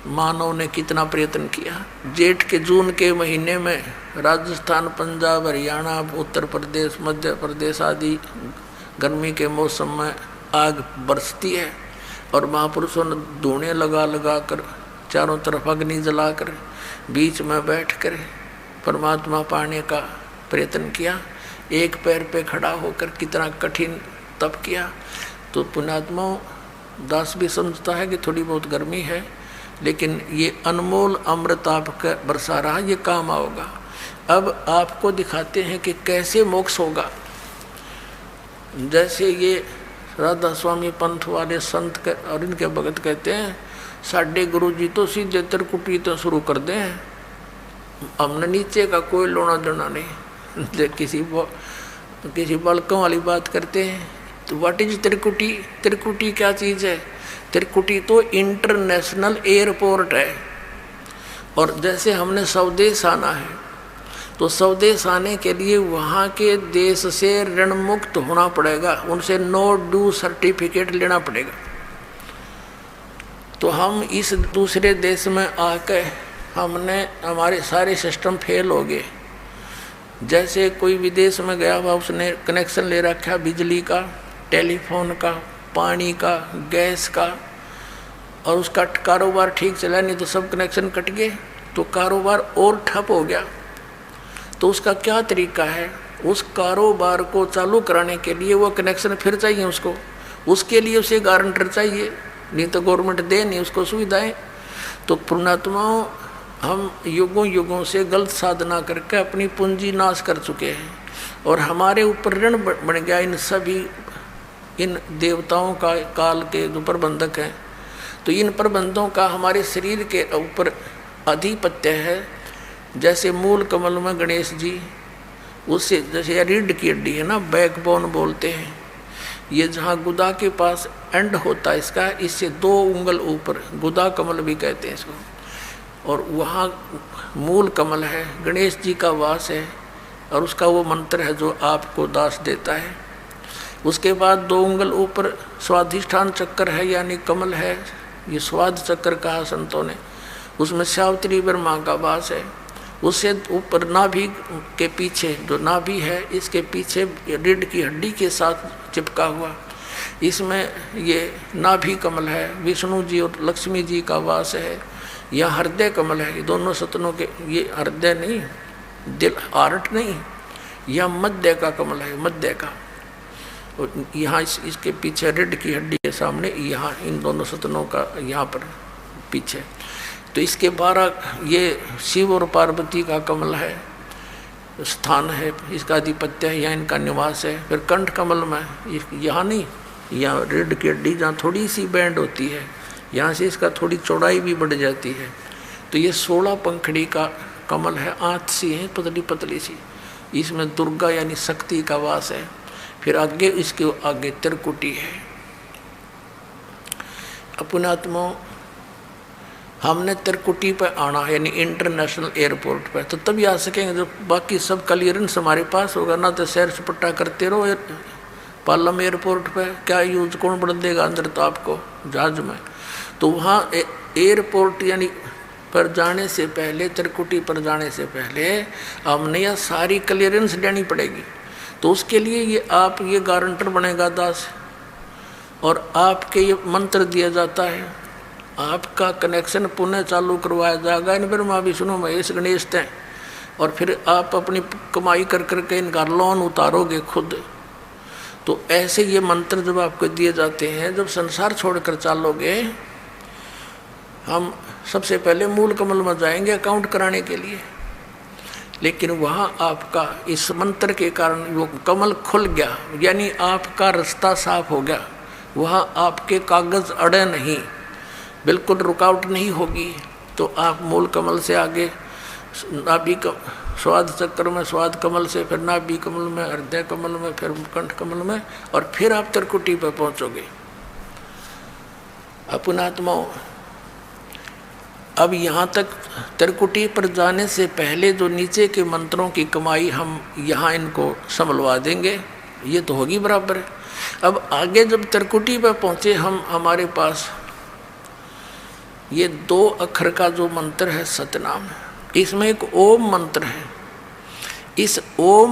मानव ने कितना प्रयत्न किया। जेठ के जून के महीने में राजस्थान, पंजाब, हरियाणा, उत्तर प्रदेश, मध्य प्रदेश आदि गर्मी के मौसम में आग बरसती है और महापुरुषों ने धुएं लगा लगा कर चारों तरफ अग्नि जलाकर बीच में बैठकर परमात्मा पाने का प्रयत्न किया। एक पैर पे खड़ा होकर कितना कठिन तप किया। तो पुण्यात्मा दास भी समझता है कि थोड़ी बहुत गर्मी है, लेकिन ये अनमोल अमृत आपका बरसा रहा, ये काम आओगा। अब आपको दिखाते हैं कि कैसे मोक्ष होगा। जैसे ये राधा स्वामी पंथ वाले संत और इनके भगत कहते हैं, साढ़े गुरु जी तो सीधे त्रिकुटी तो शुरू कर दें, हमने नीचे का कोई लोना देना नहीं। किसी बालकों वाली बात करते हैं। तो व्हाट इज त्रिकुटी? त्रिकुटी क्या चीज़ है? त्रिकुटी तो इंटरनेशनल एयरपोर्ट है। और जैसे हमने स्वदेश आना है, तो स्वदेश आने के लिए वहाँ के देश से ऋण मुक्त होना पड़ेगा, उनसे नो ड्यू सर्टिफिकेट लेना पड़ेगा। तो हम इस दूसरे देश में आकर हमारे सारे सिस्टम फेल हो गए। जैसे कोई विदेश में गया हुआ, उसने कनेक्शन ले रखा बिजली का, टेलीफोन का, पानी का, गैस का, और उसका कारोबार ठीक चला नहीं तो सब कनेक्शन कट गए, तो कारोबार और ठप हो गया। तो उसका क्या तरीका है? उस कारोबार को चालू कराने के लिए वो कनेक्शन फिर चाहिए उसको, उसके लिए उसे गारंटर चाहिए, नहीं तो गवर्नमेंट दे नहीं उसको सुविधाएं। तो पुण्यात्माओं, हम युगों युगों से गलत साधना करके अपनी पूंजी नाश कर चुके हैं और हमारे ऊपर ऋण बन गया इन देवताओं का, काल के जो प्रबंधक हैं। तो इन प्रबंधों का हमारे शरीर के ऊपर आधिपत्य है। जैसे मूल कमल में गणेश जी, उससे जैसे रीढ़ की हड्डी है ना, बैकबोन बोलते हैं, ये जहाँ गुदा के पास एंड होता है इसका, इससे 2 उंगल ऊपर गुदा कमल भी कहते हैं इसको, और वहाँ मूल कमल है, गणेश जी का वास है और उसका वो मंत्र है जो आपको दास देता है। उसके बाद 2 उंगल ऊपर स्वाधिष्ठान चक्र है, यानी कमल है, ये स्वाद चक्र कहा संतों ने, उसमें सावित्री ब्रह्मा का वास है। उससे ऊपर नाभि के पीछे जो नाभि है, इसके पीछे रीढ़ की हड्डी के साथ चिपका हुआ, इसमें ये नाभि कमल है, विष्णु जी और लक्ष्मी जी का वास है। यह हृदय कमल है, ये दोनों सतनों के, ये हृदय नहीं, दिल आर्ट नहीं, यह मध्य का कमल है, मध्य का। और यहाँ इसके पीछे रीढ़ की हड्डी के सामने, यहाँ इन दोनों सतनों का यहाँ पर पीछे। तो इसके 12 ये शिव और पार्वती का कमल है, स्थान है, इसका आधिपत्य है, यहाँ इनका निवास है। फिर कंठ कमल में यहाँ नहीं, यहाँ रीढ़ की हड्डी जहाँ थोड़ी सी बैंड होती है, यहाँ से इसका थोड़ी चौड़ाई भी बढ़ जाती है। तो ये 16 पंखड़ी का कमल है, आँख सी है पतली पतली सी, इसमें दुर्गा यानी शक्ति का वास है। फिर आगे इसके आगे त्रिकुटी है। अपनात्मा हमने त्रिकुटी पर आना है, यानी इंटरनेशनल एयरपोर्ट पर, तो तभी आ सकेंगे जब बाकी सब क्लियरेंस हमारे पास होगा। ना तो सैर सपट्टा करते रहो पालम एयरपोर्ट पर, क्या यूज कौन बढ़ देगा अंदर तो आपको जहाज में। तो वहाँ एयरपोर्ट यानी पर जाने से पहले, त्रिकुटी पर जाने से पहले हमने यह सारी क्लियरेंस लेनी पड़ेगी। तो उसके लिए ये गारंटर बनेगा दास, और आपके ये मंत्र दिया जाता है, आपका कनेक्शन पुनः चालू करवाया जाएगा इन ब्रह्मा विष्णु महेश गणेश तय, और फिर आप अपनी कमाई कर करके इनका लोन उतारोगे खुद। तो ऐसे ये मंत्र जब आपको दिए जाते हैं, जब संसार छोड़कर चालोगे, हम सबसे पहले मूल कमल में जाएंगे अकाउंट कराने के लिए, लेकिन वहाँ आपका इस मंत्र के कारण वो कमल खुल गया, यानी आपका रास्ता साफ हो गया। वहाँ आपके कागज़ अड़े नहीं, बिल्कुल रुकावट नहीं होगी। तो आप मूल कमल से आगे नाभि स्वाद चक्र में, स्वाद कमल से फिर नाभि कमल में, हृदय कमल में, फिर कंठ कमल में, और फिर आप त्रिकुटी पर पहुँचोगे। अपनात्माओं, अब यहाँ तक त्रिकुटी पर जाने से पहले जो नीचे के मंत्रों की कमाई हम यहाँ इनको संभलवा देंगे, ये तो होगी बराबर। अब आगे जब त्रिकुटी पर पहुँचे हम, हमारे पास ये 2 अक्षर का जो मंत्र है सतनाम है। इसमें एक ओम मंत्र है। इस ओम